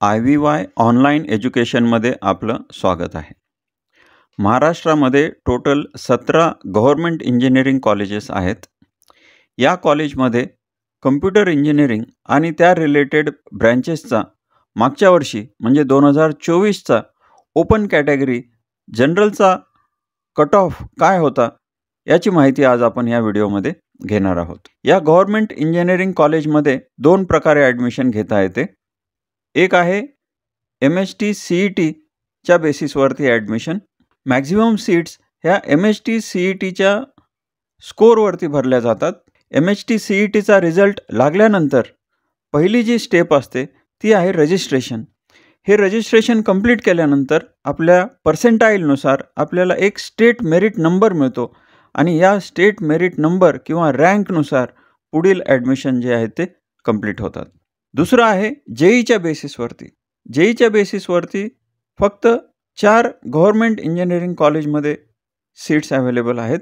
IVY online एज्युकेशनमध्ये आपलं स्वागत आहे. महाराष्ट्रामध्ये टोटल 17 गव्हर्नमेंट इंजिनिअरिंग कॉलेजेस आहेत. या कॉलेजमध्ये कम्प्युटर इंजिनिअरिंग आणि त्या रिलेटेड ब्रँचेसचा मागच्या वर्षी म्हणजे 2024चा ओपन कॅटेगरी जनरलचा कट ऑफ काय होता याची माहिती आज आपण या व्हिडिओमध्ये घेणार आहोत. या गव्हर्नमेंट इंजिनिअरिंग कॉलेजमध्ये 2 प्रकारे ॲडमिशन घेता येते. एक आहे MHT CETच्या बेसिसवरती ॲडमिशन. मॅक्झिमम सीट्स ह्या MHT CETच्या स्कोअरवरती भरल्या जातात. MHT CETचा रिझल्ट लागल्यानंतर पहिली जी स्टेप असते ती आहे रजिस्ट्रेशन. हे रजिस्ट्रेशन कंप्लीट केल्यानंतर आपल्या पर्सेंटाईलनुसार आपल्याला एक स्टेट मेरिट नंबर मिळतो आणि या स्टेट मेरिट नंबर किंवा रँकनुसार पुढील ॲडमिशन जे आहे ते कंप्लीट होतात. दुसरं आहे JEEच्या बेसिसवरती. JEEच्या बेसिसवरती फक्त 4 गव्हर्नमेंट इंजिनिअरिंग कॉलेजमध्ये सीट्स अवेलेबल आहेत.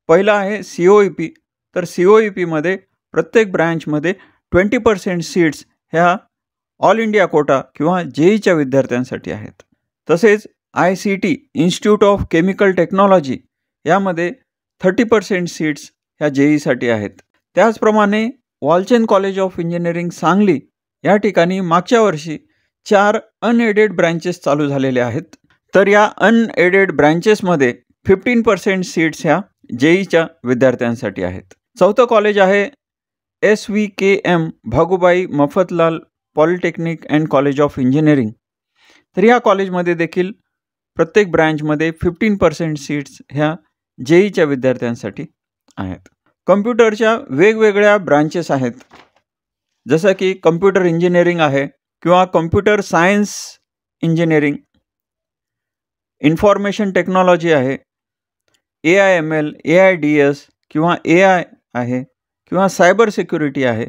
पहिला आहे COEP. तर COEPमध्ये प्रत्येक ब्रँचमध्ये 20% सीट्स ह्या ऑल इंडिया कोटा किंवा JEEच्या विद्यार्थ्यांसाठी आहेत. तसेच ICT institute of chemical technology यामध्ये 30% सीट्स ह्या JEEसाठी आहेत. त्याचप्रमाणे Walchand college of engineering Sangli या ठिकाणी मागच्या वर्षी 4 अनएडेड ब्रँचेस चालू झालेले आहेत. तर या अनएडेड ब्रँचेसमध्ये 15% सीट्स ह्या JEEच्या विद्यार्थ्यांसाठी आहेत. चौथं कॉलेज आहे SVKM Bhagubai Mafatlal polytechnic and college of engineering. तर या कॉलेजमध्ये देखील प्रत्येक ब्रँचमध्ये 15% सीट्स ह्या JEEच्या विद्यार्थ्यांसाठी आहेत. कम्प्युटरच्या वेगवेगळ्या ब्रांचेस आहेत, जसं की कम्प्युटर इंजिनिअरिंग आहे किंवा computer science engineering, information technology आहे, AIML, AIDS किंवा AI आहे किंवा सायबर सिक्युरिटी आहे.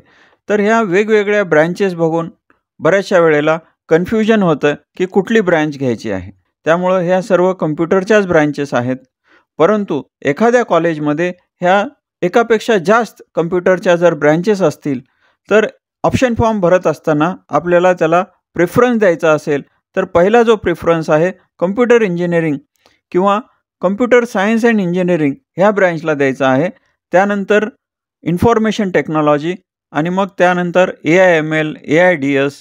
तर ह्या वेगवेगळ्या ब्रँचेस बघून बऱ्याचशा वेळेला कन्फ्युजन होतं की कुठली ब्रँच घ्यायची आहे. त्यामुळं ह्या सर्व कम्प्युटरच्याच ब्रँचेस आहेत. परंतु एखाद्या कॉलेजमध्ये ह्या एकापेक्षा जास्त कम्प्युटरच्या जर ब्रँचेस असतील तर ऑप्शन फॉर्म भरत असताना आपल्याला त्याला प्रेफरन्स द्यायचा असेल तर पहिला जो प्रेफरन्स आहे कम्प्युटर इंजिनिअरिंग किंवा कम्प्युटर सायन्स अँड इंजिनिअरिंग ह्या ब्रँचला द्यायचा आहे. त्यानंतर इन्फॉर्मेशन टेक्नॉलॉजी आणि मग त्यानंतर AIML, AIDS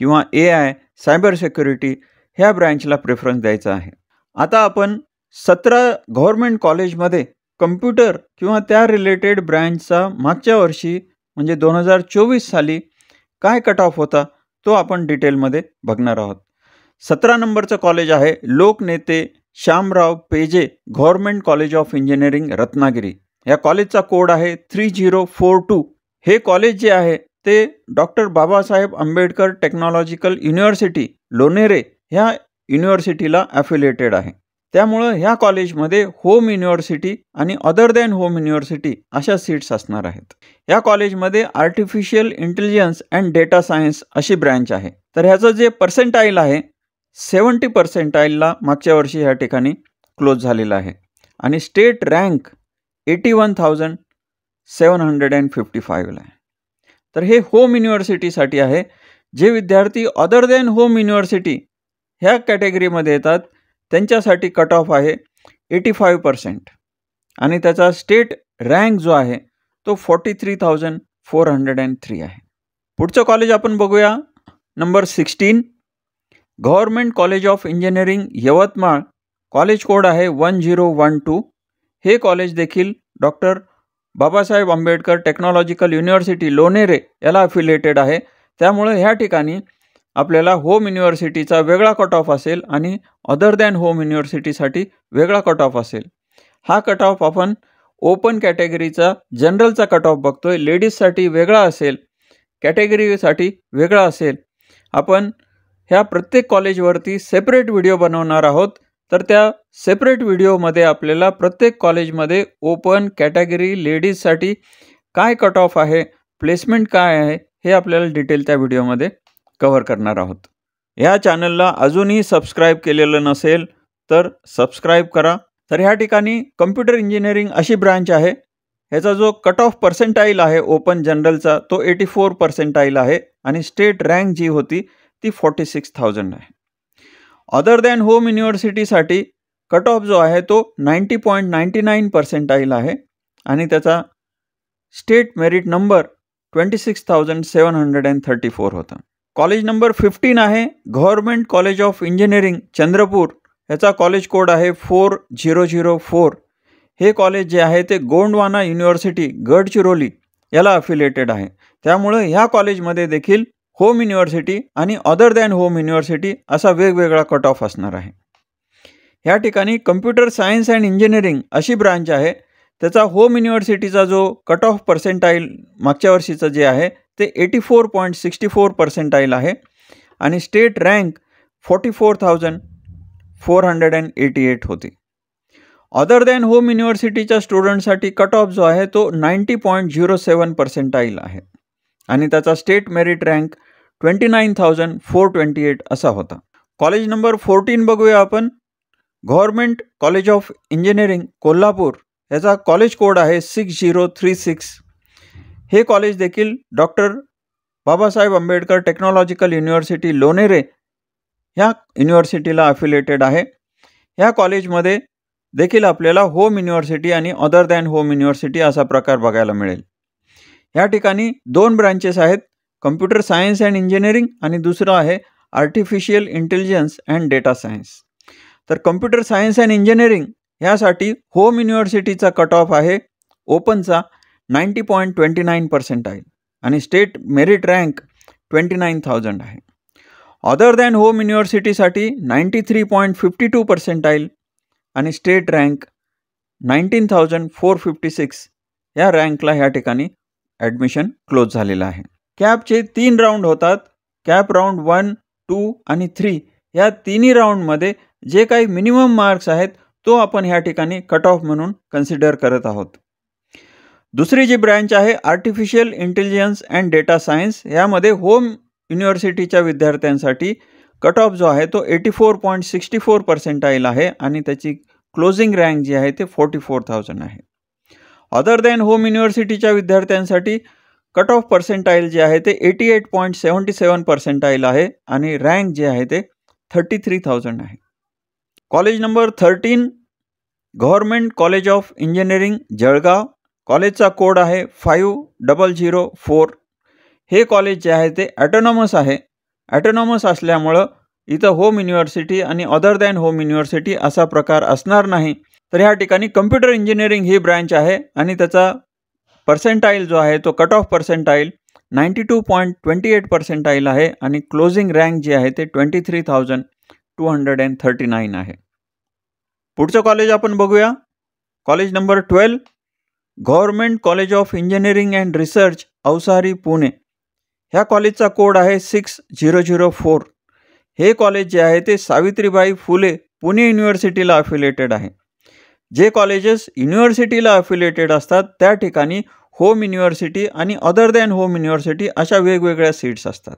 किंवा AI, सायबर सिक्युरिटी ह्या ब्रँचला प्रेफरन्स द्यायचा आहे. आता आपण 17 गव्हर्नमेंट कॉलेजमध्ये कम्प्युटर किंवा त्या रिलेटेड ब्रँचचा मागच्या वर्षी म्हणजे 2024 साली काय कट ऑफ होता तो आपण डिटेलमध्ये बघणार आहोत. 17 नंबरचं कॉलेज आहे लोकनेते श्यामराव पेजे government college of engineering Ratnagiri. या कॉलेजचा कोड आहे 3042. हे कॉलेज जे आहे ते doctor Babasaheb Ambedkar technological university Lonere ह्या युनिव्हर्सिटीला ॲफिलिएटेड आहे. त्यामुळं ह्या कॉलेजमध्ये होम युनिव्हर्सिटी आणि अदर दॅन होम युनिव्हर्सिटी अशा सीट्स असणार आहेत. या कॉलेजमध्ये artificial intelligence and data science अशी ब्रँच आहे. तर ह्याचं जे पर्सेंटाईल आहे 70% मागच्या वर्षी ह्या ठिकाणी क्लोज झालेलं आहे आणि स्टेट रँक 81,755 आहे. तर हे होम युनिव्हर्सिटीसाठी आहे. जे विद्यार्थी अदर दॅन होम युनिव्हर्सिटी ह्या कॅटेगरीमध्ये येतात त्यांच्यासाठी कट ऑफ आहे 85% आणि त्याचा स्टेट रँक जो आहे तो 43,403 आहे. पुढचं कॉलेज आपण बघूया. Number 16 government college of engineering Yavatmal. College code आहे 1012. हे कॉलेज देखील doctor Babasaheb Ambedkar technological university Lonere याला अफिलिएटेड आहे. त्यामुळे ह्या ठिकाणी आपल्याला होम युनिव्हर्सिटीचा वेगळा कट ऑफ असेल आणि अदर दॅन होम युनिव्हर्सिटीसाठी वेगळा कट ऑफ असेल. हा कट ऑफ आपण ओपन कॅटेगरीचा जनरलचा कट ऑफ बघतोय. लेडीजसाठी वेगळा असेल, कॅटेगरीसाठी वेगळा असेल. आपण ह्या प्रत्येक कॉलेजवरती सेपरेट व्हिडिओ बनवणार आहोत. तर त्या सेपरेट व्हिडिओमध्ये आपल्याला प्रत्येक कॉलेजमध्ये ओपन कॅटेगरी लेडीजसाठी काय कट ऑफ आहे, प्लेसमेंट काय आहे हे आपल्याला डिटेल त्या व्हिडिओमध्ये कव्हर करणार आहोत. या चॅनलला अजूनही सबस्क्राईब केलेलं नसेल तर सबस्क्राईब करा. तर ह्या ठिकाणी कम्प्युटर इंजिनिअरिंग अशी ब्रांच आहे. ह्याचा जो कट ऑफ पर्सेंटाईल आहे ओपन जनरलचा तो 84% आहे आणि स्टेट रँक जी होती ती 46,000 आहे. अदर दॅन होम युनिव्हर्सिटीसाठी कट ऑफ जो आहे तो 90.99% आहे आणि त्याचा स्टेट मेरिट नंबर 26,734 होता. कॉलेज नंबर 15 आहे government college of engineering Chandrapur. याचा कॉलेज कोड आहे 4004. हे कॉलेज जे आहे ते गोंडवाना युनिव्हर्सिटी गडचिरोली याला अफिलिएटेड आहे. त्यामुळे ह्या कॉलेजमध्ये देखील होम युनिव्हर्सिटी आणि अदर दॅन होम युनिव्हर्सिटी असा वेगवेगळा कट ऑफ असणार आहे. ह्या ठिकाणी कम्प्युटर सायन्स अँड इंजिनिअरिंग अशी ब्रांच आहे. त्याचा होम युनिव्हर्सिटीचा जो कट ऑफ पर्सेंटाईल मागच्या वर्षीचं जे आहे ते 84.64% आहे आणि स्टेट रँक 44,488 होती. अदर दॅन होम युनिव्हर्सिटीच्या स्टुडंटसाठी कट ऑफ जो आहे तो 90.07% आहे आणि त्याचा स्टेट मेरिट रँक 29,428 असा होता. कॉलेज नंबर 14 बघूया आपण. Government college of engineering Kolhapur. याचा कॉलेज कोड आहे 6036. हे कॉलेज देखील doctor Babasaheb Ambedkar technological university Lonere ह्या युनिव्हर्सिटीला अफिलिएटेड आहे. ह्या कॉलेजमध्ये देखील आपल्याला होम युनिव्हर्सिटी आणि अदर दॅन होम युनिव्हर्सिटी असा प्रकार बघायला मिळेल. ह्या ठिकाणी 2 ब्रांचेस आहेत, कम्प्युटर सायन्स अँड इंजिनिअरिंग आणि दुसरं आहे artificial intelligence and data science. तर कम्प्युटर सायन्स अँड इंजिनिअरिंग ह्यासाठी होम युनिव्हर्सिटीचा कट ऑफ आहे ओपनचा 90.29% आहे आणि स्टेट मेरिट रँक 29,000 आहे. अदर दॅन होम युनिव्हर्सिटीसाठी 93.52% आहे आणि स्टेट रँक 19,456 या रँकला ह्या ठिकाणी ॲडमिशन क्लोज झालेलं आहे. कॅपचे 3 राऊंड होतात. कॅप राऊंड 1, 2 आणि 3 या तिन्ही राऊंडमध्ये जे काही मिनिमम मार्क्स आहेत तो आपण ह्या ठिकाणी कट ऑफ म्हणून कन्सिडर करत आहोत. दुसरी जी ब्रँच आहे artificial intelligence and data science. यामध्ये होम युनिव्हर्सिटीच्या विद्यार्थ्यांसाठी कट ऑफ जो आहे तो 84.64% आहे आणि त्याची क्लोजिंग रँक जी आहे ते 44,000 आहे. अदर दॅन होम युनिव्हर्सिटीच्या विद्यार्थ्यांसाठी कट ऑफ पर्सेंटाईल जे आहे ते 88.77% आहे आणि रँक जे आहे ते 33,000 आहे. College number 13 government college of engineering Jalgaon. कॉलेजचा कोड आहे 5004. हे कॉलेज जे आहे ते ॲटोनॉमस आहे. ॲटोनॉमस असल्यामुळं इथं होम युनिव्हर्सिटी आणि अदर दॅन होम युनिव्हर्सिटी असा प्रकार असणार नाही. तर ह्या ठिकाणी कम्प्युटर इंजिनिअरिंग ही ब्रँच आहे आणि त्याचा पर्सेंटाईल जो आहे तो कट ऑफ पर्सेंटाईल 92.28% आहे आणि क्लोजिंग रँक जी आहे ते 23,239 आहे. पुढचं कॉलेज आपण बघूया. College number 12 government college of engineering and research Avasari Pune. ह्या कॉलेजचा कोड आहे 6004. हे कॉलेज जे आहे ते सावित्रीबाई फुले पुणे युनिव्हर्सिटीला अफिलिएटेड आहे. जे कॉलेजेस युनिव्हर्सिटीला अफिलिएटेड असतात त्या ठिकाणी होम युनिव्हर्सिटी आणि अदर दॅन होम युनिव्हर्सिटी अशा वेगवेगळ्या सीट्स असतात.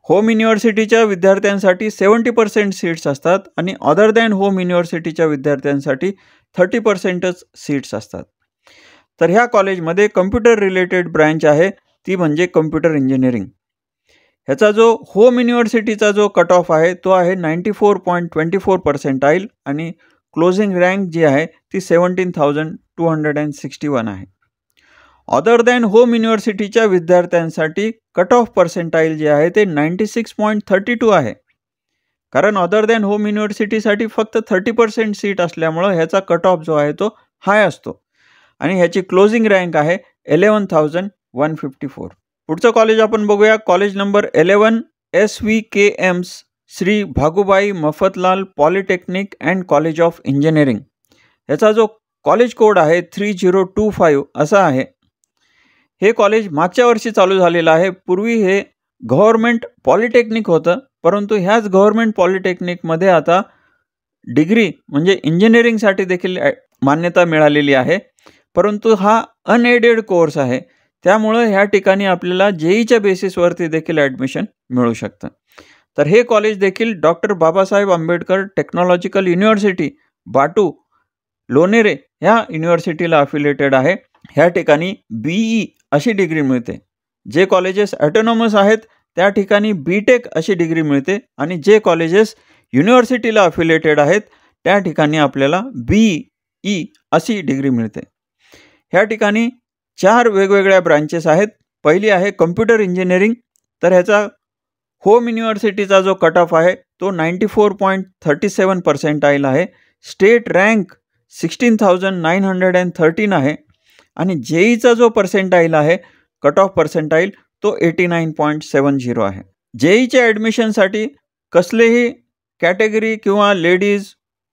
होम युनिव्हर्सिटीच्या विद्यार्थ्यांसाठी 70% सीट्स असतात आणि अदर दॅन होम युनिव्हर्सिटीच्या विद्यार्थ्यांसाठी 30%च सीट्स असतात. तर ह्या कॉलेजमध्ये कम्प्युटर रिलेटेड ब्रँच आहे ती म्हणजे कम्प्युटर इंजिनिअरिंग. ह्याचा जो होम युनिव्हर्सिटीचा जो कट ऑफ आहे तो आहे 94.24% आणि क्लोजिंग रँक जी आहे ती 17,261 आहे. अदर दॅन होम युनिव्हर्सिटीच्या विद्यार्थ्यांसाठी कट ऑफ पर्सेंटाईल जे आहे ते 96.32 आहे. कारण अदर दॅन होम युनिव्हर्सिटीसाठी फक्त 30% सीट असल्यामुळं ह्याचा कट ऑफ जो आहे तो हाय असतो आणि ह्याची क्लोजिंग रँक आहे 11,154. पुढचं कॉलेज आपण बघूया. College number 11 SVKMs Shri Bhagubai Mafatlal polytechnic and college of engineering. याचा जो कॉलेज कोड आहे 3025 असा आहे. हे कॉलेज मागच्या वर्षी चालू झालेलं आहे. पूर्वी हे गव्हर्नमेंट पॉलिटेक्निक होतं, परंतु ह्याच गव्हर्नमेंट पॉलिटेक्निकमध्ये आता डिग्री म्हणजे इंजिनिअरिंगसाठी देखील मान्यता मिळालेली आहे. परंतु हा अनएडेड कोर्स आहे, त्यामुळं ह्या ठिकाणी आपल्याला जेईच्या बेसिसवरती देखील ॲडमिशन मिळू शकतं. तर हे कॉलेज देखील doctor Babasaheb Ambedkar technological university बाटू लोणेरे ह्या युनिव्हर्सिटीला अफिलिएटेड आहे. ह्या ठिकाणी BE अशी डिग्री मिळते. जे कॉलेजेस ॲटोनॉमस आहेत त्या ठिकाणी बी.टेक अशी डिग्री मिळते आणि जे कॉलेजेस युनिव्हर्सिटीला अफिलिएटेड आहेत त्या ठिकाणी आपल्याला बी.ई अशी डिग्री मिळते. ह्या ठिकाणी 4 वेगवेगळ्या ब्रांचेस आहेत. पहिली आहे कम्प्युटर इंजिनिअरिंग. तर ह्याचा होम युनिव्हर्सिटीचा जो कट ऑफ आहे तो 94.37 पर्सेंटाईल आहे. स्टेट रँक 16,913 आहे आणि जेईचा जो पर्सेंटाईल आहे कट ऑफ पर्सेंटाईल तो 89.70 आहे. जेईच्या ॲडमिशनसाठी कसलेही कॅटेगरी किंवा लेडीज,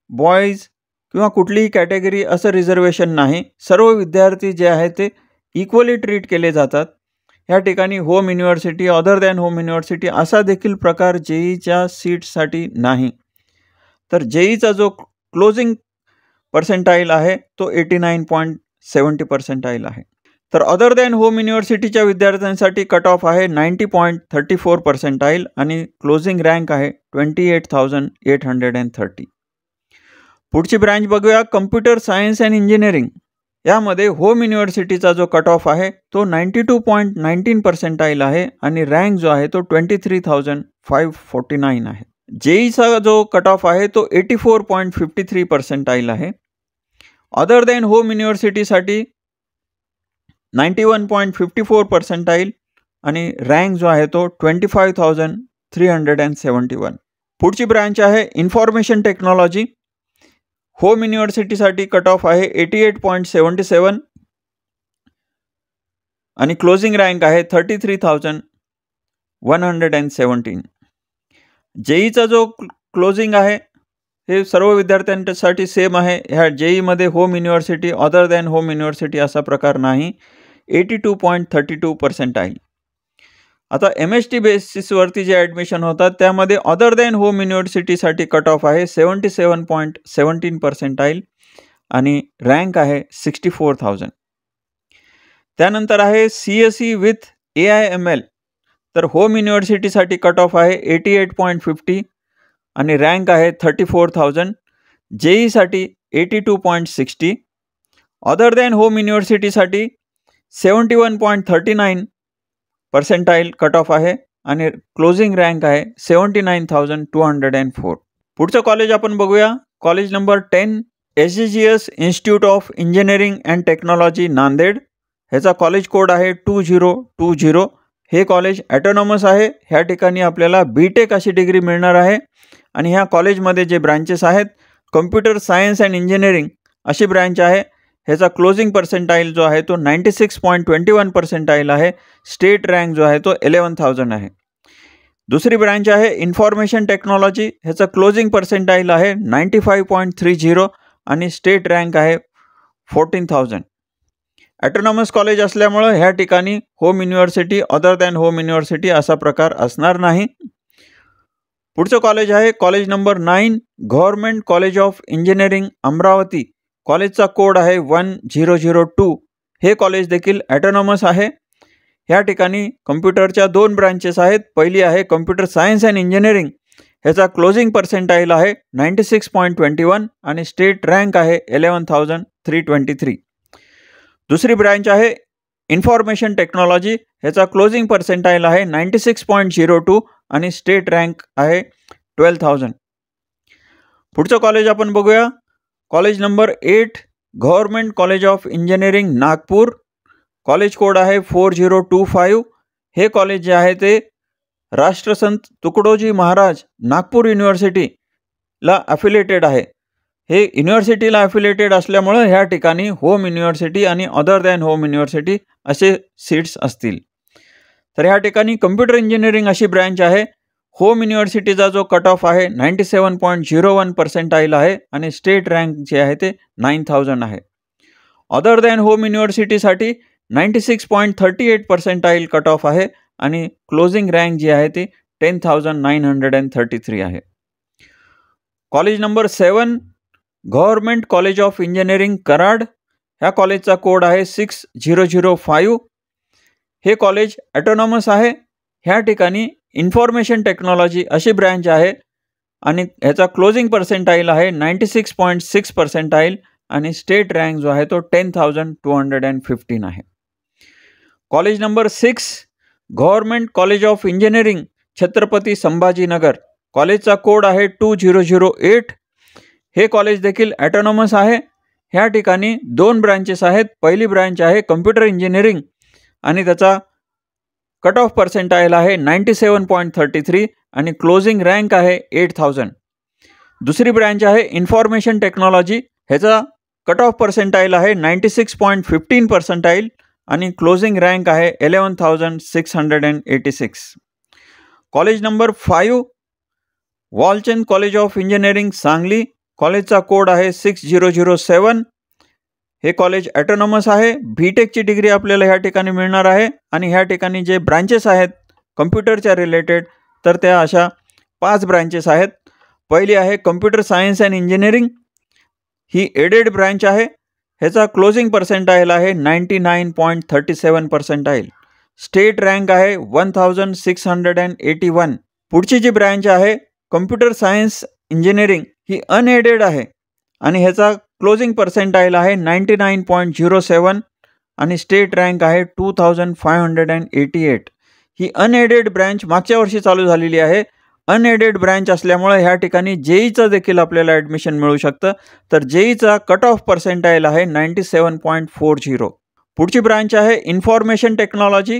बॉईज किंवा कुठलीही कॅटेगरी असं रिझर्वेशन नाही. सर्व विद्यार्थी जे आहेत ते इक्वली ट्रीट केले जातात. ह्या ठिकाणी home university, other than home university असा देखील प्रकार जेईच्या सीट्ससाठी नाही. तर जेईचा जो क्लोजिंग पर्सेंटाईल आहे तो 89.70 पर्सेंटाईल आहे. तर अदर दॅन होम युनिव्हर्सिटीच्या विद्यार्थ्यांसाठी कट ऑफ आहे 90.34 पर्सेंटाईल आणि क्लोजिंग रँक आहे 28,830. पुढची ब्रँच बघूया कम्प्युटर सायन्स अँड इंजिनिअरिंग. यामध्ये होम युनिव्हर्सिटीचा जो कट ऑफ आहे तो 92.19 पर्सेंटाईल आहे आणि रँक जो आहे तो 23,549 आहे. जेईचा जो कट ऑफ आहे तो 84.53 पर्सेंटाईल आहे. अदर दॅन होम युनिव्हर्सिटीसाठी 91.54 पर्सेंटाईल आणि रँक जो आहे तो 25,371. पुढची ब्रँच आहे इन्फॉर्मेशन टेक्नॉलॉजी. होम युनिव्हर्सिटीसाठी कट ऑफ आहे 88.77 आणि क्लोजिंग रँक आहे 33,117. जेईचा जो क्लोजिंग आहे हे सर्व विद्यार्थ्यांसाठी सेम आहे. ह्या जेईमध्ये home university, other than home university असा प्रकार नाही. 82.32 पर्सेंटाईल. आता MST बेसिसवरती जे ॲडमिशन होतात त्यामध्ये अदर दॅन होम युनिव्हर्सिटीसाठी कट ऑफ आहे 77.17 पर्सेंटाईल आणि रँक आहे 64,000. त्यानंतर आहे CSE विथ AIML. तर होम युनिव्हर्सिटीसाठी कट ऑफ आहे 88.50 आणि रँक आहे 34,000. जेईसाठी 82.60. अदर दॅन होम युनिव्हर्सिटीसाठी 71.39 पर्सेंटाईल कट ऑफ आहे आणि क्लोजिंग रँक आहे 79,204. पुढचं कॉलेज आपण बघूया. College number 10 SGGS institute of engineering and technology Nanded. ह्याचा कॉलेज कोड आहे 2020. हे कॉलेज ॲटोनॉमस आहे. ह्या ठिकाणी आपल्याला बी.टेक अशी डिग्री मिळणार आहे आणि ह्या कॉलेजमध्ये जे ब्रांचेस आहेत कम्प्युटर सायन्स अँड इंजिनिअरिंग अशी ब्रँच आहे. ह्याचा क्लोजिंग पर्सेंटाईल जो आहे तो 96.21 पर्सेंटाईल आहे. स्टेट रँक जो आहे तो 11,000 आहे. दुसरी ब्रँच आहे इन्फॉर्मेशन टेक्नॉलॉजी. ह्याचा क्लोजिंग पर्सेंटाईल आहे 95.30 आणि स्टेट रँक आहे 14,000. ॲटोनॉमस कॉलेज असल्यामुळं ह्या ठिकाणी home university, other than home university असा प्रकार असणार नाही. पुढचं कॉलेज आहे college number 9 government college of engineering Amravati. कॉलेजचा कोड आहे 1002. हे कॉलेज देखील ॲटोनॉमस आहे. ह्या ठिकाणी कम्प्युटरच्या 2 ब्रांचेस आहेत. पहिली आहे कम्प्युटर सायन्स अँड इंजिनिअरिंग. ह्याचा क्लोजिंग पर्सेंटाईल आहे 96.21 आणि स्टेट रँक आहे 11,323. दुसरी ब्रँच आहे इन्फॉर्मेशन टेक्नॉलॉजी. ह्याचा क्लोजिंग पर्सेंटाईल आहे 96.02 आणि स्टेट रँक आहे 12,000. पुढचं कॉलेज आपण बघूया. College number 8 government college of engineering Nagpur. College code आहे 4025. हे कॉलेज जे आहे ते राष्ट्रसंत तुकडोजी महाराज नागपूर युनिव्हर्सिटीला अफिलिएटेड आहे. हे युनिव्हर्सिटीला अफिलिएटेड असल्यामुळं ह्या ठिकाणी होम युनिव्हर्सिटी आणि अदर दॅन होम युनिव्हर्सिटी असे सीट्स असतील. तर ह्या ठिकाणी कम्प्युटर इंजिनिअरिंग अशी ब्रँच आहे. होम युनिव्हर्सिटीचा जो कट ऑफ आहे 97.01 पर्सेंटाईल आहे आणि स्टेट रँक जे आहे ते 9,000 आहे. अदर दॅन होम युनिव्हर्सिटीसाठी 96.38 पर्सेंटाईल कट ऑफ आहे आणि क्लोजिंग रँक जी आहे ती 10,933 आहे. College number 7 government college of engineering Karad. ह्या कॉलेजचा कोड आहे 6005. हे कॉलेज ॲटोनॉमस आहे. ह्या ठिकाणी इन्फॉर्मेशन टेक्नॉलॉजी अशी ब्रँच आहे आणि ह्याचा क्लोजिंग पर्सेंटाईल आहे 96.6 पर्सेंटाईल आणि स्टेट रँक जो आहे तो 10,215 आहे. College number 6 government college of engineering Chhatrapati Sambhajinagar, कॉलेजचा कोड आहे 2008. हे कॉलेज देखील ॲटोनॉमस आहे. ह्या ठिकाणी 2 ब्रांचेस आहेत. पहिली ब्रांच आहे कम्प्युटर इंजिनिअरिंग आणि त्याचा कट ऑफ पर्सेंटाईल आहे 97.33 आणि क्लोजिंग रँक आहे 8000. दुसरी ब्रांच आहे इन्फॉर्मेशन टेक्नॉलॉजी, ह्याचा कट ऑफ पर्सेंटाईल आहे 96.15 पर्सेंटाईल आणि क्लोजिंग रँक आहे 11,686. College number 5 Walchand college of engineering Sangli, कॉलेजचा कोड आहे 6007. हे कॉलेज ॲटोनॉमस आहे. बीटेकची डिग्री आपल्याला ह्या ठिकाणी मिळणार आहे आणि ह्या ठिकाणी जे ब्रांचेस आहेत कम्प्युटरच्या रिलेटेड तर त्या अशा 5 ब्रांचेस आहेत. पहिली आहे कम्प्युटर सायन्स अँड इंजिनिअरिंग, ही एडेड ब्रांच आहे. ह्याचा क्लोजिंग पर्सेंटाईल आहे 99.37 पर्सेंटाईल. स्टेट रँक आहे 1681. पुढची जी ब्रँच आहे कम्प्युटर सायन्स इंजिनिअरिंग ही अनएडेड आहे आणि ह्याचा क्लोजिंग पर्सेंटाईल आहे 99.07 आणि स्टेट रँक आहे 2588. ही अनएडेड ब्रँच मागच्या वर्षी चालू झालेली आहे. अनएडेड ब्रँच असल्यामुळे ह्या ठिकाणी जेईचं देखील आपल्याला ॲडमिशन मिळू शकतं. तर जेईचा कट ऑफ पर्सेंटाईल आहे 97.40. पुढची ब्रांच आहे इन्फॉर्मेशन टेक्नॉलॉजी,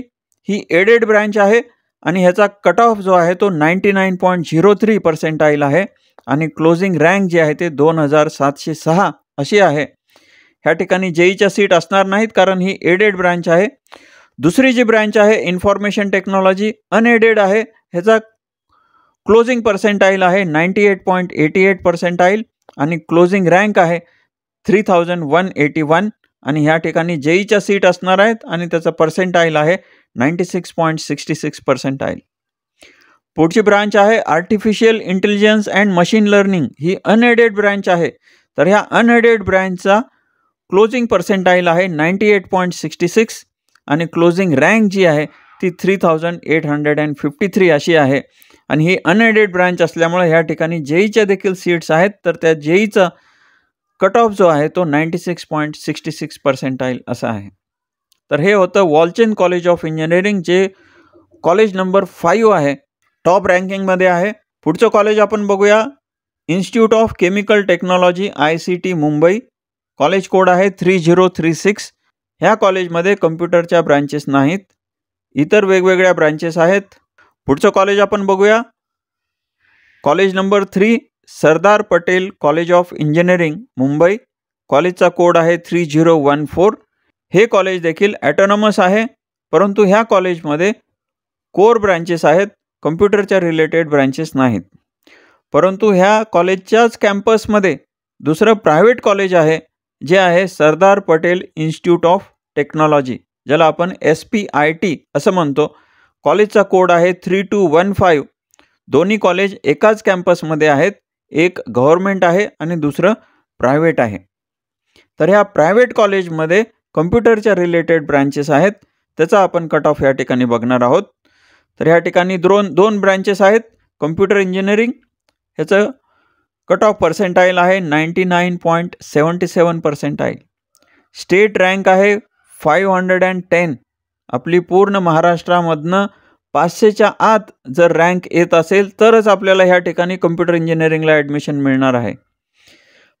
ही एडेड ब्रँच आहे आणि ह्याचा कट ऑफ जो आहे तो 99.03 पर्सेंटाईल आहे आणि क्लोजिंग रँक जे आहे ते 2706 अशी आहे. ह्या ठिकाणी जेईच्या सीट असणार नाहीत कारण ही एडेड ब्रांच आहे. दुसरी जी ब्रांच आहे इन्फॉर्मेशन टेक्नॉलॉजी अनएडेड आहे. ह्याचा क्लोजिंग पर्सेंटाईल आहे 98.88 पर्सेंटाईल आणि क्लोजिंग रँक आहे 3181 आणि ह्या ठिकाणी जेईच्या सीट असणार आहेत आणि त्याचा पर्सेंटाईल आहे 96.66 पर्सेंटाईल. पुढची ब्रांच आहे artificial intelligence and machine learning, he unaided branch आहे. तर ह्या अनएडेड ब्रांचचा क्लोजिंग पर्सेंटाईल आहे 98.66 आणि क्लोजिंग रँक जी आहे ती 3853 अशी आहे आणि ही अनएडेड ब्रांच असल्यामुळे ह्या ठिकाणी जेईच्या देखील सीट्स आहेत. तर त्या जेईचा कट ऑफ जो आहे तो 96.66 पर्सेंटाईल असा आहे. तर हे होतं वॉलचंद कॉलेज ऑफ इंजिनिअरिंग जे कॉलेज नंबर 5 आहे, टॉप रँकिंगमध्ये आहे. पुढचं कॉलेज आपण बघूया institute of chemical technology ICT Mumbai, college code आहे 3036. ह्या कॉलेजमध्ये कम्प्युटरच्या ब्रांचेस नाहीत, इतर वेगवेगळ्या ब्रांचेस आहेत. पुढचं कॉलेज आपण बघूया college number 3 Sardar Patel college of engineering Mumbai, कॉलेजचा कोड आहे 3014. हे कॉलेज देखील ॲटोनॉमस आहे परंतु ह्या कॉलेजमध्ये कोर ब्रांचेस आहेत, कम्प्युटरच्या रिलेटेड ब्रांचेस नाहीत. परंतु ह्या कॉलेजच्याच कॅम्पसमध्ये दुसरं प्रायव्हेट कॉलेज आहे जे आहे Sardar Patel institute of technology, ज्याला आपण SPIT असं म्हणतो. कॉलेजचा कोड आहे 3215. दोन्ही कॉलेज एकाच कॅम्पसमध्ये आहेत, एक गव्हर्नमेंट आहे आणि दुसरं प्रायव्हेट आहे. तर ह्या प्रायव्हेट कॉलेजमध्ये कम्प्युटरच्या रिलेटेड ब्रांचेस आहेत, त्याचा आपण कट ऑफ या ठिकाणी बघणार आहोत. तर ह्या ठिकाणी दोन ब्रांचेस आहेत. कम्प्युटर इंजिनिअरिंग ह्याचं कट ऑफ पर्सेंटाईल आहे 99.77 पर्सेंटाईल. स्टेट रँक आहे 510. आपली पूर्ण महाराष्ट्रामधनं 500च्या आत जर रँक येत असेल तरच आपल्याला ह्या ठिकाणी कम्प्युटर इंजिनिअरिंगला ॲडमिशन मिळणार आहे.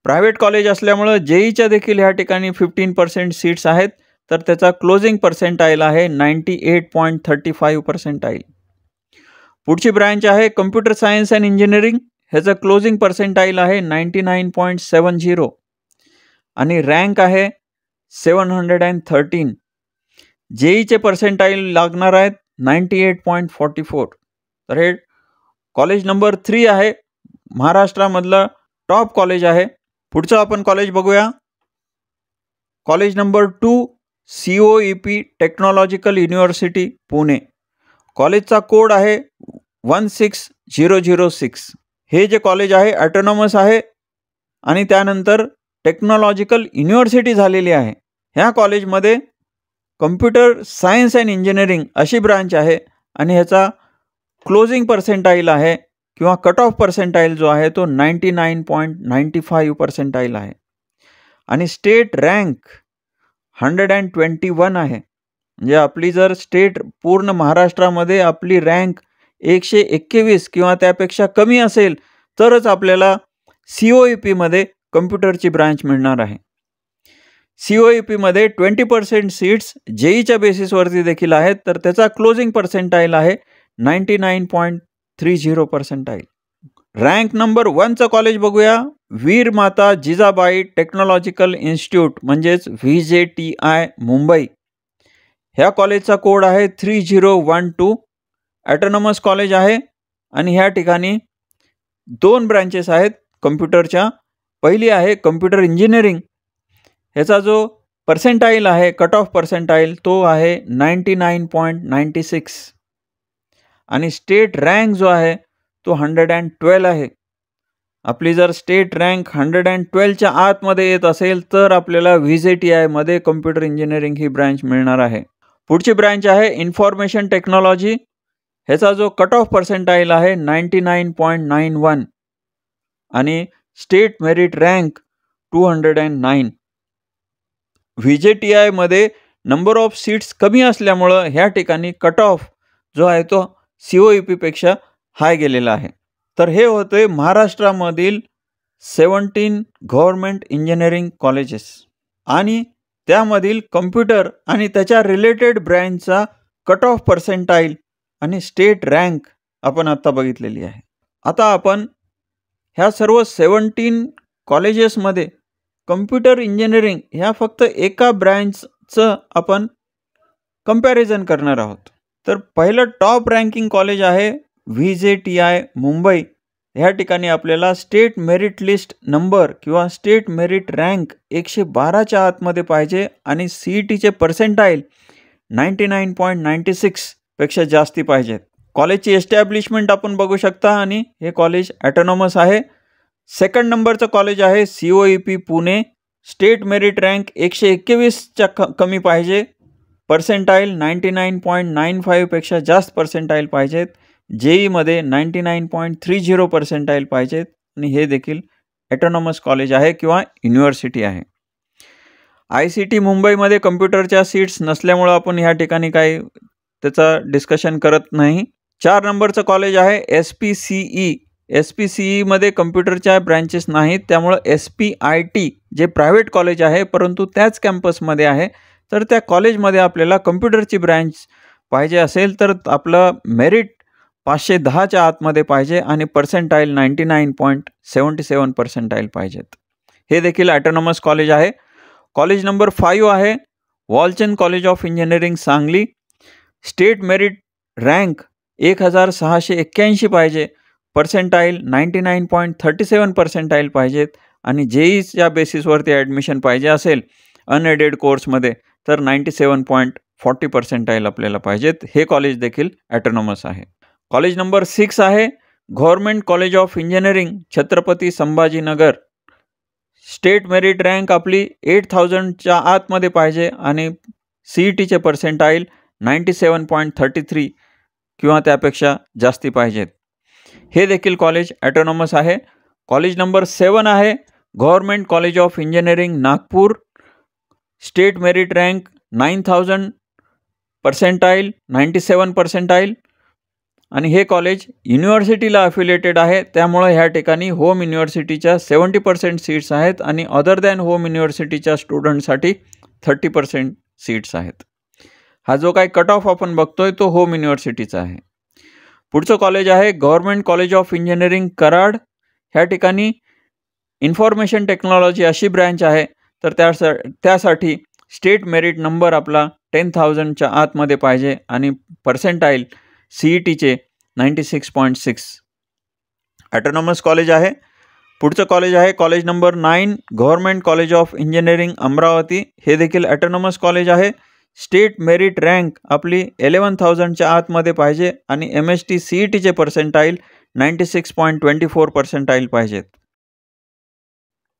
प्रायव्हेट कॉलेज असल्यामुळं जेईच्या देखील ह्या ठिकाणी 15% सीट्स आहेत. तर त्याचा क्लोजिंग पर्सेंटाईल आहे 98.35 पर्सेंटाईल. पुढची ब्रँच आहे कम्प्युटर सायन्स अँड इंजिनिअरिंग, ह्याचं क्लोजिंग पर्सेंटाईल आहे 99.70 आणि रँक आहे 713. जेईचे पर्सेंटाईल लागणार आहेत 98.44. तर हे कॉलेज नंबर 3 आहे, महाराष्ट्रामधलं टॉप कॉलेज आहे. पुढचं आपण कॉलेज बघूया college number 2 COEP technological university Pune, कॉलेजचा कोड आहे 16006. हे जे कॉलेज आहे ॲटोनॉमस आहे आणि त्यानंतर टेक्नॉलॉजिकल युनिव्हर्सिटी झालेली आहे. ह्या कॉलेजमध्ये कम्प्युटर सायन्स अँड इंजिनिअरिंग अशी ब्रांच आहे आणि ह्याचा क्लोजिंग पर्सेंटाईल आहे किंवा कट ऑफ पर्सेंटाईल जो आहे तो 99.95 पर्सेंटाईल आहे आणि स्टेट रँक 121 आहे. म्हणजे आपली जर स्टेट पूर्ण महाराष्ट्रामध्ये आपली रँक 121 किंवा त्यापेक्षा कमी असेल तरच आपल्याला COEPमध्ये कम्प्युटरची ब्रांच मिळणार आहे. COEPमध्ये 20% सीट्स JEEच्या बेसिसवरती देखील आहेत, तर त्याचा क्लोजिंग पर्सेंटाईल आहे 99.30 पर्सेंटाईल. रँक नंबर 1चं कॉलेज बघूया. वीर माता जिजाबाई टेक्नॉलॉजिकल इन्स्टिट्यूट म्हणजेच VJTI मुंबई. ह्या कॉलेजचा कोड आहे 3012. ॲटोनॉमस कॉलेज आहे आणि ह्या ठिकाणी 2 ब्रँचेस आहेत कम्प्युटरच्या. पहिली आहे कम्प्युटर इंजिनिअरिंग. ह्याचा जो पर्सेंटाईल आहे, कट ऑफ पर्सेंटाईल, तो आहे 99.96 आणि स्टेट रँक जो आहे तो 112 आहे. आपली जर स्टेट रँक 112च्या आतमध्ये येत असेल तर आपल्याला VJTIमध्ये कम्प्युटर इंजिनिअरिंग ही ब्रँच मिळणार आहे. पुढची ब्रँच आहे इन्फॉर्मेशन टेक्नॉलॉजी. ह्याचा जो कट ऑफ पर्सेंटाईल आहे 99.91 आणि स्टेट मेरिट रँक 209. VJTIमध्ये नंबर ऑफ सीट्स कमी असल्यामुळं ह्या ठिकाणी कट ऑफ जो आहे तो COEPपेक्षा हाय गेलेला आहे. तर हे होते महाराष्ट्रामधील 17 गव्हर्नमेंट इंजिनिअरिंग कॉलेजेस आणि त्यामधील कम्प्युटर आणि त्याच्या रिलेटेड ब्रँचचा कट ऑफ पर्सेंटाईल आणि स्टेट रँक आपण आत्ता बघितलेली आहे. आता आपण ह्या सर्व 17 कॉलेजेसमध्ये कम्प्युटर इंजिनिअरिंग ह्या फक्त एका ब्रँचचं आपण कंपॅरिझन करणार आहोत. तर पहिलं टॉप रँकिंग कॉलेज आहे VJTI मुंबई. ह्या ठिकाणी आपल्याला स्टेट मेरिट लिस्ट नंबर किंवा स्टेट मेरिट रँक 112च्या आतमध्ये पाहिजे आणि CETचे पर्सेंटाईल 99.96 पेक्षा जास्ती पाहिजेत. कॉलेजची एस्टॅब्लिशमेंट आपण बघू शकता आणि हे कॉलेज ॲटोनॉमस आहे. सेकंड नंबरचं कॉलेज आहे COEP Pune. State merit rank 121च्या कमी पाहिजे. पर्सेंटाईल 99.95 पेक्षा जास्त पर्सेंटाईल पाहिजेत. JEEमध्ये 99.30 पर्सेंटाईल पाहिजेत आणि हे देखील ॲटोनॉमस कॉलेज आहे किंवा युनिव्हर्सिटी आहे. ICT मुंबईमध्ये कम्प्युटरच्या सीट्स नसल्यामुळं आपण ह्या ठिकाणी काही त्याचा डिस्कशन करत नाही. 4 नंबरचं कॉलेज आहे SPCE. SPCEमध्ये कम्प्युटरच्या ब्रँचेस नाहीत, त्यामुळं SPIT जे प्रायव्हेट कॉलेज आहे परंतु त्याच कॅम्पसमध्ये आहे, तर त्या कॉलेजमध्ये आपल्याला कम्प्युटरची ब्रँच पाहिजे असेल तर आपलं मेरिट 510च्या आतमध्ये पाहिजे आणि पर्सेंटाईल 99.77 पर्सेंटाईल पाहिजेत. हे देखील ॲटोनॉमस कॉलेज आहे. कॉलेज नंबर 5 आहे Walchand college of engineering Sangli. State merit rank 1681 पाहिजे. पर्सेंटाईल 99.37 पर्सेंटाईल पाहिजेत आणि JEEच्या बेसिसवरती ॲडमिशन पाहिजे असेल अनएडेड कोर्समध्ये तर 97.40 पर्सेंटाईल आपल्याला पाहिजेत. हे कॉलेज देखील ॲटोनॉमस आहे. कॉलेज नंबर 6 आहे government college of engineering Chhatrapati Sambhajinagar. State merit rank आपली 8000च्या आतमध्ये पाहिजे आणि CETचे पर्सेंटाईल 97.33 किंवा त्यापेक्षा जास्ती पाहिजेत. हे देखील कॉलेज ॲटोनॉमस आहे. कॉलेज नंबर 7 आहे government college of engineering Nagpur. State merit rank 9000, percentile 97 percentile आणि हे कॉलेज युनिव्हर्सिटीला अफिलिएटेड आहे, त्यामुळं ह्या ठिकाणी होम युनिव्हर्सिटीच्या 70% सीट्स आहेत आणि अदर दॅन होम युनिव्हर्सिटीच्या स्टुडंटसाठी 30% सीट्स आहेत. हा जो काही कट ऑफ आपण बघतोय तो होम युनिव्हर्सिटीचा आहे. पुढचं कॉलेज आहे government college of engineering Karad. ह्या ठिकाणी इन्फॉर्मेशन टेक्नॉलॉजी अशी ब्रँच आहे, तर त्यासाठी स्टेट मेरिट नंबर आपला 10,000च्या आतमध्ये पाहिजे आणि पर्सेंटाईल CETचे 96.6. ॲटोनॉमस कॉलेज आहे. पुढचं कॉलेज आहे college number 9 government college of engineering Amravati. हे देखील ॲटोनॉमस कॉलेज आहे. स्टेट मेरिट रँक आपली 11,000च्या आतमध्ये पाहिजे आणि MST CETचे पर्सेंटाईल 96.24 पर्सेंटाईल पाहिजेत.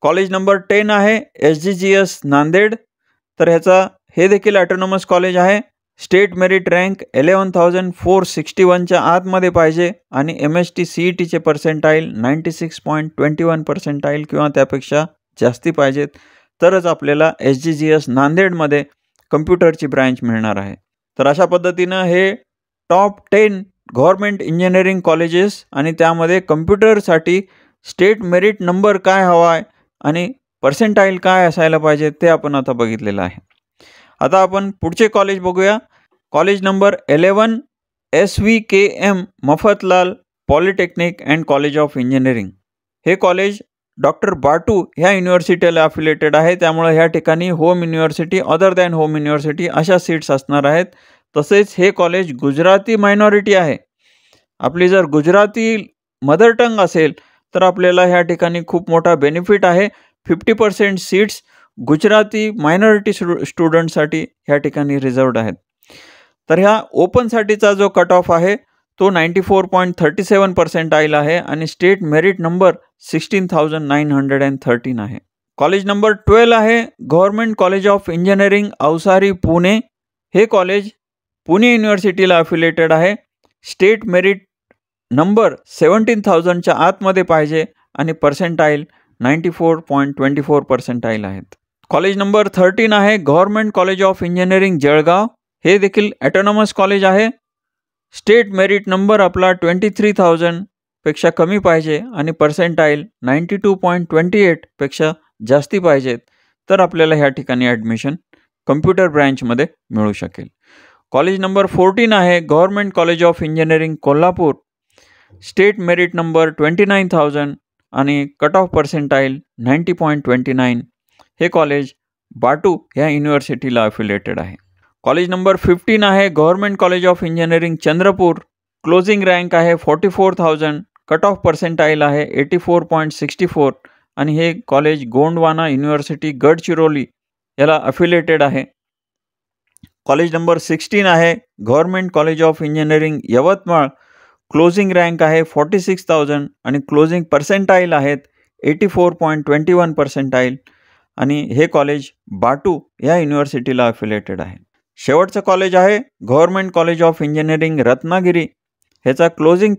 कॉलेज नंबर 10 आहे SGGS नांदेड. तर हे देखील ॲटोनॉमस कॉलेज आहे. स्टेट मेरिट रँक 11,461च्या आतमध्ये पाहिजे आणि MST CETचे पर्सेंटाईल 96.21 पर्सेंटाईल किंवा त्यापेक्षा जास्ती पाहिजेत, तरच आपल्याला SGGS नांदेडमध्ये कम्प्युटरची ब्रँच मिळणार आहे. तर अशा पद्धतीनं हे टॉप 10 गव्हर्नमेंट इंजिनिअरिंग कॉलेजेस आणि त्यामध्ये कम्प्युटरसाठी स्टेट मेरिट नंबर काय हवा आहे आणि पर्सेंटाईल काय असायला पाहिजे ते आपण आता बघितलेलं आहे. आता आपण पुढचे कॉलेज बघूया. College number 11 SVKM Mafatlal polytechnic and college of engineering. हे कॉलेज डॉक्टर बाटू ह्या युनिव्हर्सिटीला अफिलेटेड आहे. त्यामुळे ह्या ठिकाणी home university other than home university अशा सीट्स असणार आहेत. तसेच हे कॉलेज गुजराती मायनॉरिटी आहे. आपली जर गुजराती मदर टंग असेल तर आपल्याला ह्या ठिकाणी खूप मोठा बेनिफिट आहे. 50% सीट्स गुजराती मायनॉरिटी स्टुडंटसाठी ह्या ठिकाणी रिझर्वड आहेत. तर ह्या ओपनसाठीचा जो कट ऑफ आहे तो 94.37% आहे आणि स्टेट मेरिट नंबर 16,913 आहे. कॉलेज नंबर 12 आहे government college of engineering Avasari Pune. हे कॉलेज पुणे युनिव्हर्सिटीला अफिलेटेड आहे. स्टेट मेरिट नंबर 17,000च्या आतमध्ये पाहिजे आणि पर्सेंटाईल 94.24% आहेत. कॉलेज नंबर 13 आहे government college of engineering Jalgaon. हे देखील ॲटोनॉमस कॉलेज आहे. स्टेट मेरिट नंबर आपला 23,000पेक्षा कमी पाहिजे आणि पर्सेंटाईल 92.28पेक्षा जास्ती पाहिजेत तर आपल्याला ह्या ठिकाणी ॲडमिशन कम्प्युटर ब्रँचमध्ये मिळू शकेल. कॉलेज नंबर 14 आहे government college of engineering Kolhapur. State merit number 29,000 आणि कट ऑफ पर्सेंटाईल 90.29. हे कॉलेज बाटू ह्या युनिव्हर्सिटीला अफिलेटेड आहे. कॉलेज नंबर 15 आहे government college of engineering Chandrapur. Closing rank आहे 44,000. कट ऑफ पर्सेंटाईल आहे 84.64 आणि हे कॉलेज गोंडवाना युनिव्हर्सिटी गडचिरोली याला अफिलेटेड आहे. कॉलेज नंबर 16 आहे government college of engineering Yavatmal. Closing rank आहे 46,000 आणि क्लोजिंग पर्सेंटाईल आहेत 84.21% आणि हे कॉलेज बाटू या युनिव्हर्सिटीला अफिलेटेड आहे. शेवटचं कॉलेज आहे government college of engineering Ratnagiri. ह्याचा क्लोजिंग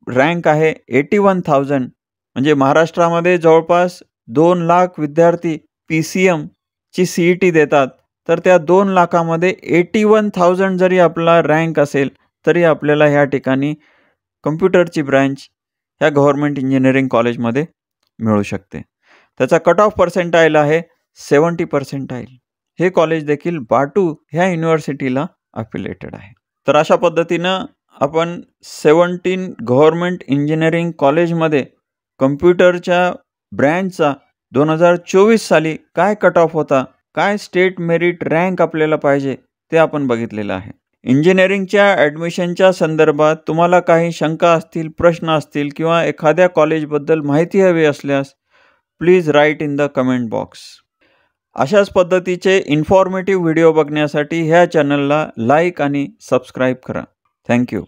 रँक आहे 81,000. म्हणजे महाराष्ट्रामध्ये जवळपास 2 लाख विद्यार्थी PCMची CET देतात. तर त्या 2 लाखामध्ये 81,000 जरी आपला रँक असेल तरी आपल्याला ह्या ठिकाणी कम्प्युटरची ब्रँच ह्या गव्हर्नमेंट इंजिनिअरिंग कॉलेजमध्ये मिळू शकते. त्याचा कट ऑफ पर्सेंटाईल आहे 70%. हे कॉलेज देखील बाटू ह्या युनिव्हर्सिटीला अफिलेटेड आहे. तर अशा पद्धतीनं आपण 17 गव्हर्नमेंट इंजिनिअरिंग कॉलेजमध्ये कम्प्युटरच्या ब्रँचचा 2024 साली काय कट ऑफ होता, काय स्टेट मेरिट रँक आपल्याला पाहिजे ते आपण बघितलेलं आहे. इंजिनिअरिंगच्या ॲडमिशनच्या संदर्भात तुम्हाला काही शंका असतील, प्रश्न असतील किंवा एखाद्या कॉलेजबद्दल माहिती हवी असल्यास please write in the comment box. अशाच पद्धतीचे इन्फॉर्मेटिव्ह व्हिडिओ बघण्यासाठी ह्या चॅनलला लाईक आणि सबस्क्राईब करा. थँक्यू.